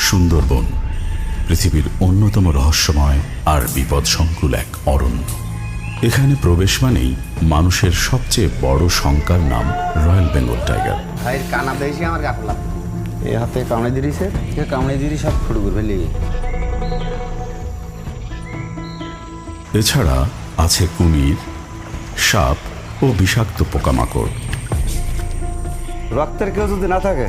সুন্দরবন পৃথিবীর অন্যতম রহস্যময় আর বিপদসংকুল এক অরণ্য। এখানে প্রবেশ মানেই মানুষের সবচেয়ে বড় শঙ্কার নাম রয়্যাল বেঙ্গল টাইগার। ভাইয়ের কানা বেশি আমার কাটলাম এই হাতে কামড়ে দিয়েছে, কামড়ে দিয়ে সব ফুটো করে ফেলি। এছাড়া আছে কুমির, সাপ ও বিষাক্ত পোকামাকড়। রক্তের কেউ যদি না থাকে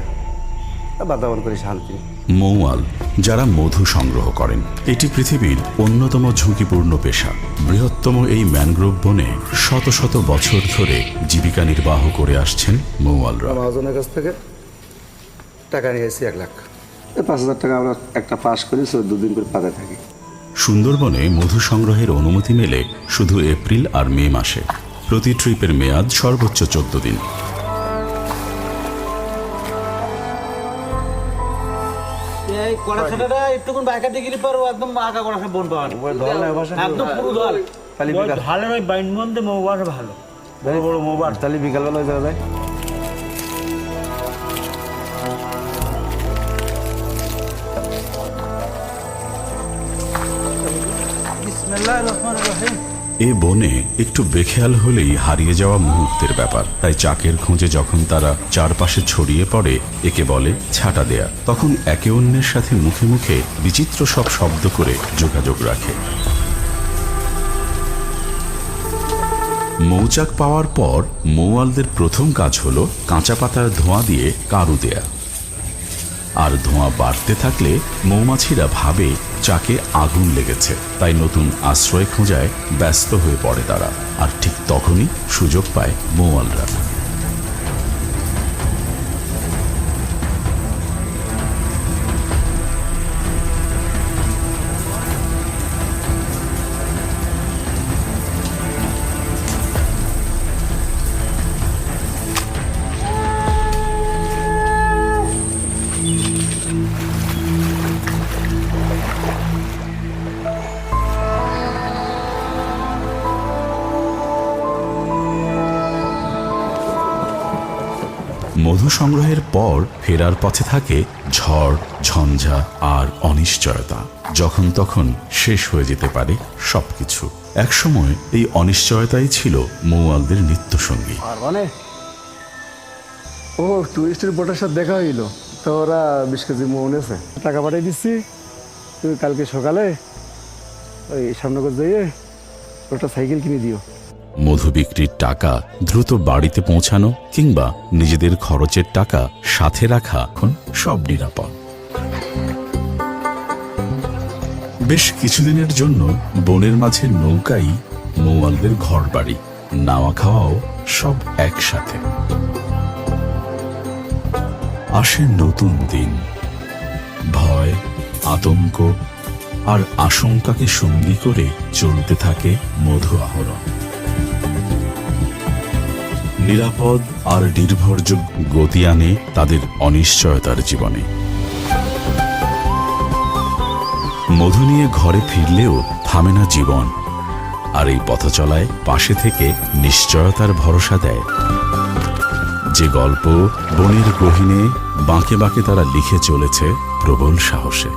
বাতাবরণ করে শান্তি। মৌয়াল, যারা মধু সংগ্রহ করেন। এটি পৃথিবীর অন্যতম ঝুঁকিপূর্ণ পেশা। বৃহত্তম এই ম্যানগ্রোভ বনে শত শত বছর ধরে জীবিকা নির্বাহ করে আসছেন মৌয়ালরা। মহাজনের কাছ থেকে টাকা নিয়েছি 1 লাখ, 5,000 টাকা আমরা একটা পাস করি, 14 দিন করে পাতা থাকি। সুন্দরবনে মধু সংগ্রহের অনুমতি মেলে শুধু এপ্রিল আর মে মাসে। প্রতি ট্রিপের মেয়াদ সর্বোচ্চ 14 দিন। বিকালবেলা যাওয়া যায়। এ বনে একটু বেখেয়াল হলেই হারিয়ে যাওয়া মুহূর্তের ব্যাপার। তাই চাকের খোঁজে যখন তারা চারপাশে ছড়িয়ে পড়ে, একে বলে ছাটা দেয়া। তখন একে অন্যের সাথে মুখে মুখে বিচিত্র সব শব্দ করে যোগাযোগ রাখে। মৌচাক পাওয়ার পর মৌয়ালদের প্রথম কাজ হলো কাঁচা পাতার ধোঁয়া দিয়ে কারু দেয়া। আর ধোঁয়া বাড়তে থাকলে মৌমাছিরা ভাবে চাকে আগুন লেগেছে, তাই নতুন আশ্রয় খোঁজায় ব্যস্ত হয়ে পড়ে তারা। আর ঠিক তখনই সুযোগ পায় মৌয়ালরা। মধু সংগ্রহের পর ফেরার পথে থাকে ঝড়, ঝঞ্ঝা আর অনিশ্চয়তা। যখন তখন শেষ হয়ে যেতে পারে সবকিছু। একসময় এই অনিশ্চয়তাই ছিল মৌয়ালদের নিত্যসঙ্গী। ও টুরিস্টের বোটের সাথে দেখা হইল, তো ওরা 20 কেজি মৌ নেছে। টাকা পাঠিয়ে দিচ্ছি, তুমি কালকে সকালে ওই সামনগর যেয়ে ওটা সাইকেল কিনে দিও। মধু বিক্রির টাকা দ্রুত বাড়িতে পৌঁছানো কিংবা নিজেদের খরচের টাকা সাথে রাখা এখন সব নিরাপদ। বেশ কিছুদিনের জন্য বনের মাঝে নৌকাই মৌয়ালদের ঘর বাড়ি। নাওয়া খাওয়াও সব একসাথে। আসে নতুন দিন। ভয়, আতঙ্ক আর আশঙ্কাকে সঙ্গী করে চলতে থাকে মধু আহরণ। নিরাপদ আর নির্ভরযোগ্য গতি আনে তাদের অনিশ্চয়তার জীবনে। মধু নিয়ে ঘরে ফিরলেও থামে না জীবন। আর এই পথচলায় পাশে থেকে নিশ্চয়তার ভরসা দেয়। যে গল্প বনের গহীনে বাঁকে বাঁকে তারা লিখে চলেছে প্রবল সাহসে।